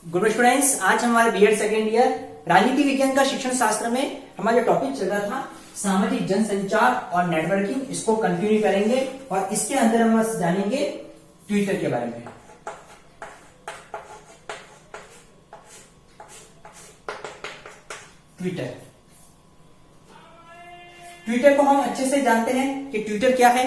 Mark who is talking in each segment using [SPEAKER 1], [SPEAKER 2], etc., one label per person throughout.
[SPEAKER 1] Good students, आज हमारे BEd second year राजनीति विज्ञान का शिक्षण शास्त्र में हमारा जो टॉपिक चल रहा था सामाजिक जनसंचार और नेटवर्किंग, इसको कंटिन्यू करेंगे और इसके अंदर हम जानेंगे ट्विटर के बारे में। ट्विटर को हम अच्छे से जानते हैं कि ट्विटर क्या है।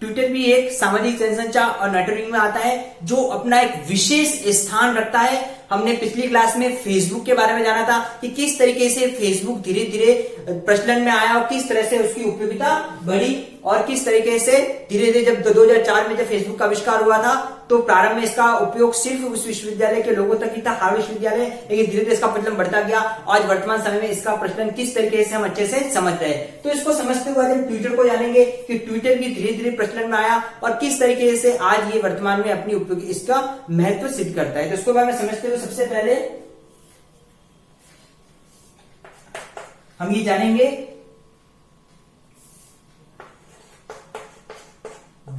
[SPEAKER 1] ट्विटर भी एक सामाजिक जनसंचार और नेटवर्किंग में आता है जो अपना एक विशेष स्थान रखता है। हमने पिछली क्लास में फेसबुक के बारे में जाना था कि किस तरीके से फेसबुक धीरे धीरे प्रचलन में आया और किस तरह से उसकी उपयोगिता बढ़ी और किस तरीके से धीरे धीरे जब 2004 में जब फेसबुक का आविष्कार हुआ था तो प्रारंभ में इसका उपयोग सिर्फ उस विश्वविद्यालय के लोगों तक ही था, हार्वर्ड विश्वविद्यालय, लेकिन धीरे धीरे इसका प्रचलन बढ़ता गया। आज वर्तमान समय में इसका प्रचलन किस तरीके से हम अच्छे से समझ रहे हैं, तो इसको समझते हुए हम ट्विटर को जानेंगे कि ट्विटर भी धीरे धीरे प्रचलन में आया और किस तरीके से आज ये वर्तमान में अपनी उपयोगी इसका महत्व सिद्ध करता है। तो इसको बारे में समझते हुए सबसे पहले हम ये जानेंगे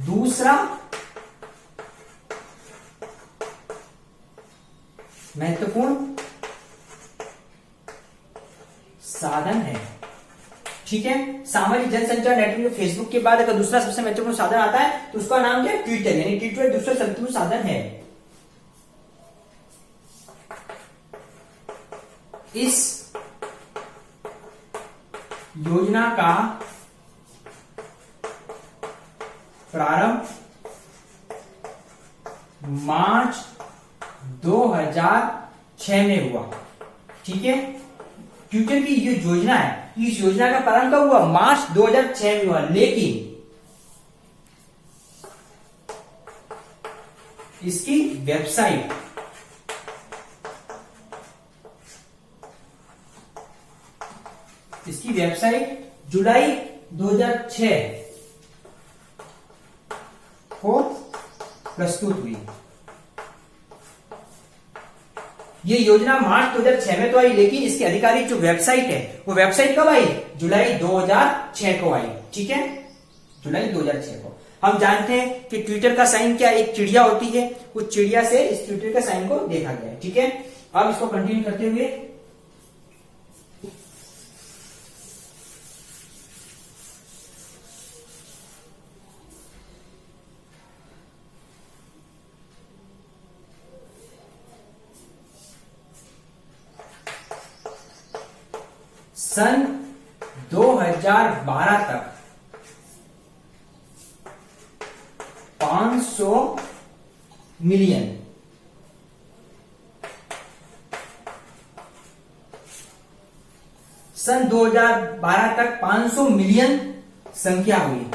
[SPEAKER 1] दूसरा महत्वपूर्ण साधन है। ठीक है, सामाजिक जनसंचार नेटवर्क फेसबुक के बाद अगर दूसरा सबसे महत्वपूर्ण साधन आता है तो उसका नाम क्या है? ट्विटर। यानी ट्विटर दूसरा महत्वपूर्ण साधन है। इस योजना का प्रारंभ मार्च 2006 में हुआ। ठीक है, ट्विटर की जो योजना है, इस योजना का प्रारंभ कब हुआ? मार्च 2006 में हुआ, लेकिन इसकी वेबसाइट जुलाई 2006 को प्रस्तुत हुई। ये योजना मार्च 2006 में तो आई, लेकिन इसकी आधिकारिक जो वेबसाइट है वो वेबसाइट कब आई? जुलाई 2006 को आई। ठीक है, जुलाई 2006 को। हम जानते हैं कि ट्विटर का साइन क्या? एक चिड़िया होती है, उस चिड़िया से इस ट्विटर का साइन को देखा गया है। ठीक है, अब इसको कंटिन्यू करते हुए सन 2012 तक 500 मिलियन सन 2012 तक 500 मिलियन संख्या हुई।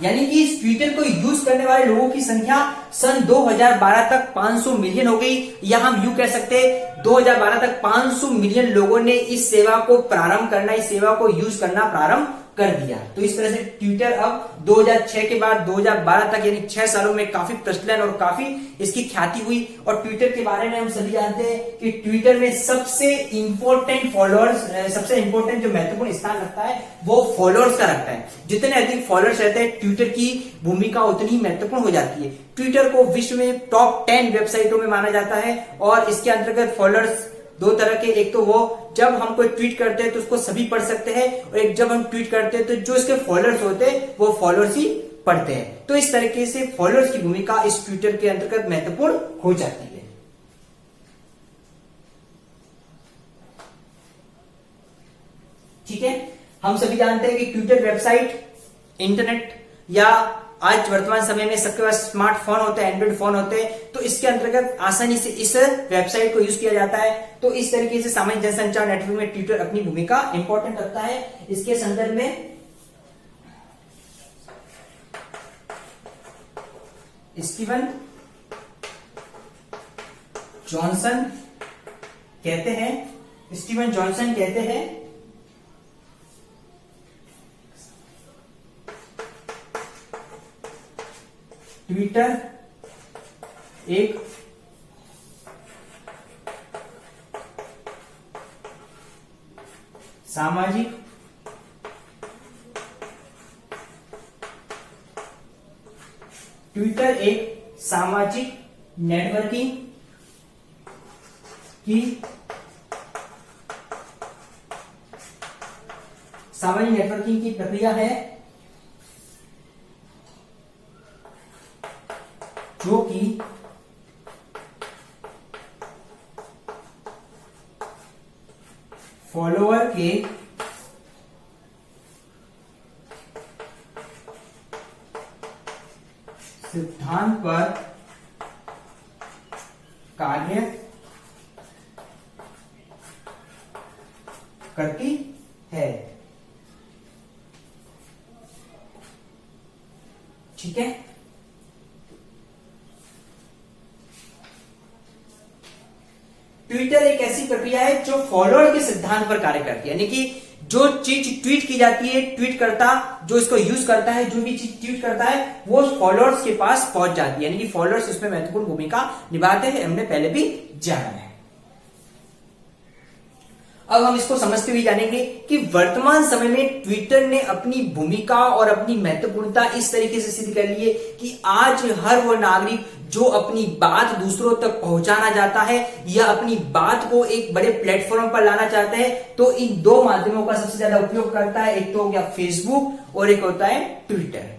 [SPEAKER 1] यानी कि इस ट्विटर को यूज करने वाले लोगों की संख्या सन 2012 तक 500 मिलियन हो गई। या हम यूं कह सकते हैं 2012 तक 500 मिलियन लोगों ने इस सेवा को प्रारंभ करना, इस सेवा को यूज करना प्रारंभ कर दिया। तो इस तरह से ट्विटर अब 2006 के बाद 2012 तक यानी 6 सालों में काफी प्रचलन और काफी इसकी ख्याति हुई। और ट्विटर के बारे में हम सभी जानते हैं कि ट्विटर में सबसे इंपॉर्टेंट जो महत्वपूर्ण स्थान रखता है वो फॉलोअर्स का रखता है। जितने अधिक फॉलोअर्स रहते हैं ट्विटर की भूमिका उतनी महत्वपूर्ण हो जाती है। ट्विटर को विश्व में टॉप 10 वेबसाइटों में माना जाता है और इसके अंतर्गत फॉलोअर्स दो तरह के, एक तो वो जब हम कोई ट्वीट करते हैं तो उसको सभी पढ़ सकते हैं और एक जब हम ट्वीट करते हैं तो जो इसके फॉलोअर्स होते हैं वो फॉलोअर्स ही पढ़ते हैं। तो इस तरीके से फॉलोअर्स की भूमिका इस ट्विटर के अंतर्गत महत्वपूर्ण हो जाती है। ठीक है, हम सभी जानते हैं कि ट्विटर वेबसाइट, इंटरनेट या आज वर्तमान समय में सबके पास स्मार्टफोन होते हैं, एंड्रॉइड फोन होते हैं, तो इसके अंतर्गत आसानी से इस वेबसाइट को यूज किया जाता है। तो इस तरीके से सामाजिक जनसंचार नेटवर्क में ट्विटर अपनी भूमिका इंपॉर्टेंट रखता है। इसके संदर्भ में स्टीवन जॉनसन कहते हैं ट्विटर एक सामाजिक ट्विटर एक सामाजिक नेटवर्किंग की सामान्य नेटवर्किंग की प्रक्रिया है जो कि फॉलोअर के सिद्धांत पर कार्य करती है। ठीक है, ट्विटर एक ऐसी प्रक्रिया है जो फॉलोअर के सिद्धांत पर कार्य करती है, यानी कि जो चीज ट्वीट की जाती है, ट्वीट करता जो इसको यूज करता है, जो भी चीज ट्वीट करता है वो फॉलोअर्स के पास पहुंच जाती है, यानी कि फॉलोअर्स इसमें महत्वपूर्ण भूमिका निभाते हैं। हमने पहले भी जाना है। अब हम इसको समझते हुए जानेंगे कि वर्तमान समय में ट्विटर ने अपनी भूमिका और अपनी महत्वपूर्णता इस तरीके से सिद्ध कर ली है कि आज हर वो नागरिक जो अपनी बात दूसरों तक पहुंचाना चाहता है या अपनी बात को एक बड़े प्लेटफॉर्म पर लाना चाहता है तो इन दो माध्यमों का सबसे ज्यादा उपयोग करता है। एक तो हो गया फेसबुक और एक होता है ट्विटर।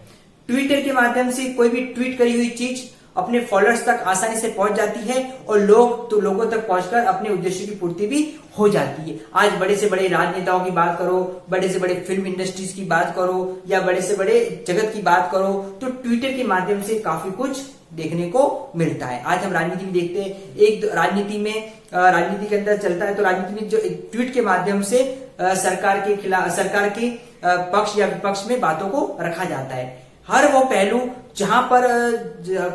[SPEAKER 1] ट्विटर के माध्यम से कोई भी ट्वीट करी हुई चीज अपने फॉलोअर्स तक आसानी से पहुंच जाती है और लोगों तक पहुंचकर अपने उद्देश्य की पूर्ति भी हो जाती है। आज बड़े से बड़े राजनेताओं की बात करो, बड़े से बड़े फिल्म इंडस्ट्रीज की बात करो या बड़े से बड़े जगत की बात करो तो ट्विटर के माध्यम से काफी कुछ देखने को मिलता है। आज हम राजनीति में देखते हैं, एक राजनीति के अंदर चलता है तो राजनीति में जो ट्वीट के माध्यम से सरकार के पक्ष या विपक्ष में बातों को रखा जाता है। हर वो पहलू जहां पर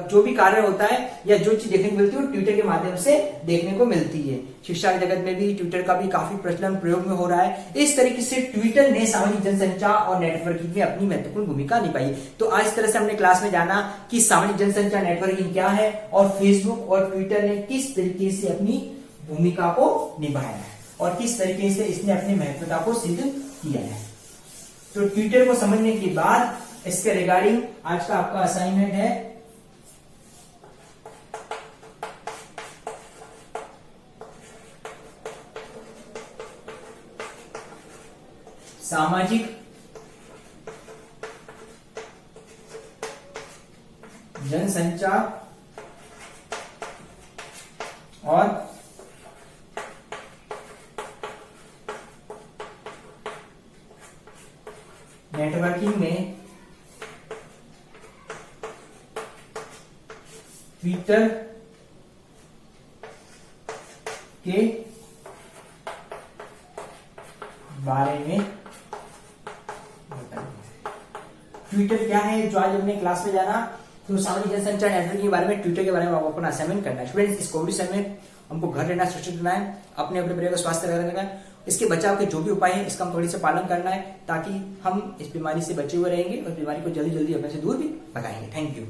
[SPEAKER 1] जो भी कार्य होता है या जो चीज देखने को मिलती है वो ट्विटर के माध्यम से देखने को मिलती है। शिक्षा के जगत में भी ट्विटर का भी काफी प्रचलन प्रयोग में हो रहा है। इस तरीके से ट्विटर ने सामाजिक जनसंचार और नेटवर्किंग में अपनी महत्वपूर्ण भूमिका निभाई। तो आज इस तरह से हमने क्लास में जाना कि सामाजिक जनसंचार नेटवर्किंग क्या है और फेसबुक और ट्विटर ने किस तरीके से अपनी भूमिका को निभाया है और किस तरीके से इसने अपनी महत्वता को सिद्ध किया है। तो ट्विटर को समझने के बाद इसके रिगार्डिंग आज का आपका असाइनमेंट है सामाजिक जनसंचार और नेटवर्किंग में ट्विटर के बारे में बताइए। ट्विटर क्या है जो आज हमने क्लास में जाना, तो सामाजिक जनसंचार नेटवर्किंग के बारे में ट्विटर के बारे में आपको अपना असाइनमेंट करना है। स्टूडेंट्स, इस कोविड समय में हमको घर रहना, सुरक्षित रहना है, अपने परिवार का स्वास्थ्य रखना है, इसके बचाव के जो भी उपाय हैं इसका हम थोड़ी से पालन करना है ताकि हम इस बीमारी से बचे हुए रहेंगे और बीमारी को जल्दी जल्दी अपने से दूर भी भगाएंगे। Thank you.